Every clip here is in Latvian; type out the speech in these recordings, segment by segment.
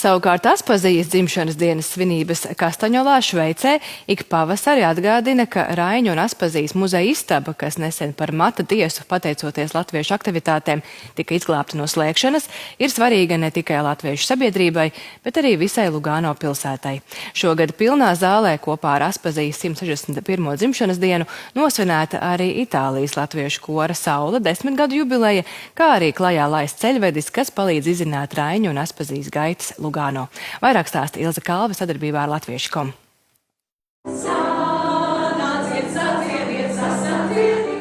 Savukārt Aspazijas dzimšanas dienas svinības Kastaņolā, Šveicē, ik pavasari atgādina, ka Raiņu un Aspazijas muzeja istaba, kas nesen par mata tiesu pateicoties latviešu aktivitātēm tika izglābta no slēgšanas, ir svarīga ne tikai latviešu sabiedrībai, bet arī visai Lugano pilsētai. Šogad pilnā zālē kopā ar Aspazijas 161. dzimšanas dienu nosvinēta arī Itālijas latviešu kora Saule 10 gadu jubileja, kā arī klajā laists ceļvedis, kas palīdz izzināt Raiņu un Aspazijas gaitas Lugano. Vairāk stāsta Ilze Kalve sadarbībā ar Latviešu.com.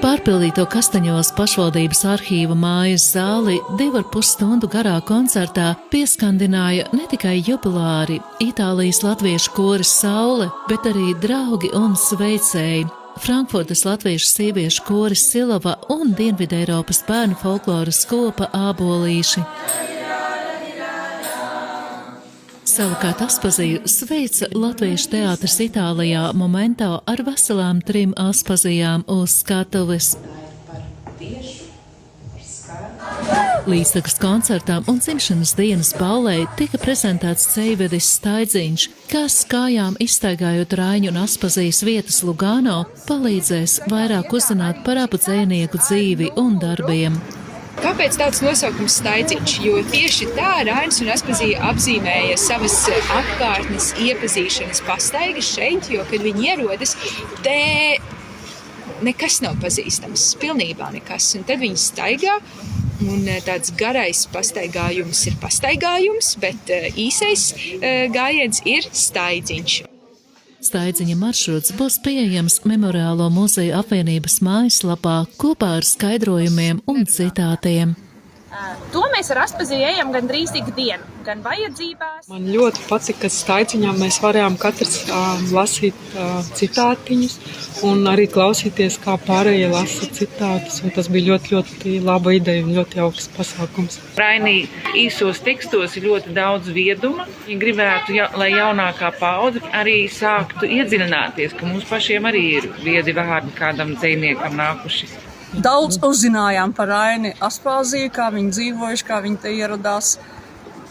Pārpildīto Kastaņos pašvaldības arhīva mājas zāli 2,5 stundu garā koncertā pieskandināja ne tikai jubilāri Itālijas latviešu koris Saule, bet arī draugi un sveicēji. Frankfurtas latviešu sieviešu koris Silava un Dienvideiropas bērnu folkloras kopa Ābolīši. Savukārt Aspaziju sveica Latviešu teātris Itālijā Momento ar veselām 3 Aspazijām uz skatuves. Līdztekus koncertām un dzimšanas dienas ballei tika prezentēts ceļvedis Staidziņš, kas kājām izstaigājot Raiņu un Aspazijas vietas Lugano, palīdzēs vairāk uzzināt par abu dzejnieku dzīvi un darbiem. Kāpēc tāds nosaukums Staidziņš? Jo tieši tā Rainis un Aspazija apzīmēja savas apkārtnes iepazīšanas pastaigas šeit, jo, kad viņi ierodas, te nekas nav pazīstams, pilnībā nekas. Un tad viņi staigā, un tāds garais pastaigājums ir pastaigājums, bet īsais gājiens ir Staidziņš. Staidziņa maršruts būs pieejams Memoriālo muzeju apvienības mājaslapā kopā ar skaidrojumiem un citātiem. To mēs ar Aspaziju ejam gandrīz ikdienu, gan vajadzībās. Man ļoti patika, ka Staidziņā mēs varējām katrs lasīt citātiņus un arī klausīties, kā pārējie lasa citātus. Un tas bija ļoti laba ideja un ļoti jauks pasākums. Rainī īsos tekstos ir ļoti daudz vieduma. Viņi gribētu, lai jaunākā paudze arī sāktu iedziļināties, ka mums pašiem arī ir viedi vārdi kādam dzejniekam nākuši. Daudz uzzinājām par Raini Aspaziju, kā viņi dzīvojuši, kā viņi te ieradās.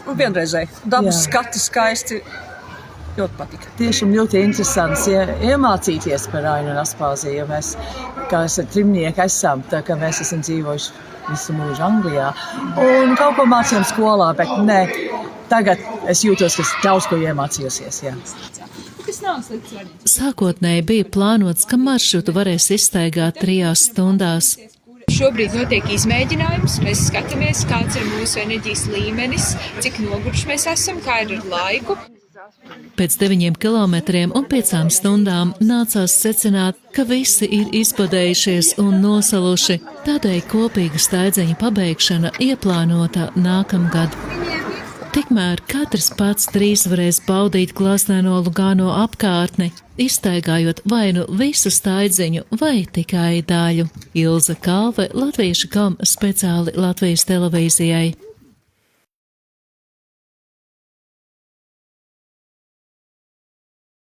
Vienreizēji. Dabas skati skaisti. Ļoti patika. Tiešām ļoti interesants iemācīties par Raini un Aspaziju, jo mēs, kā es ar trimnieki esam, tā kā mēs esam dzīvojuši visu mūžu Anglijā. Un kaut ko mācījām skolā, bet ne. Tagad es jūtos, ka daudz ko iemācījosies, jā. Sākotnēji bija plānots, ka maršrutu varēs izstaigāt 3 stundās. Šobrīd notiek izmēģinājums. Mēs skatāmies, kāds ir mūsu enerģijas līmenis, cik noguruši mēs esam, kā ir ar laiku. Pēc 9 kilometriem un 5 stundām nācās secināt, ka visi ir izpadējušies un nosaluši. Tādēļ kopīga Staidziņa pabeigšana ieplānota nākamgad. Tikmēr katrs pats 3 varēs baudīt glāznēno Lugano apkārtni, izstaigājot vai nu visu Staidziņu vai tikai daļu. Ilze Kalve, Latviešu.com, speciāli Latvijas televīzijai.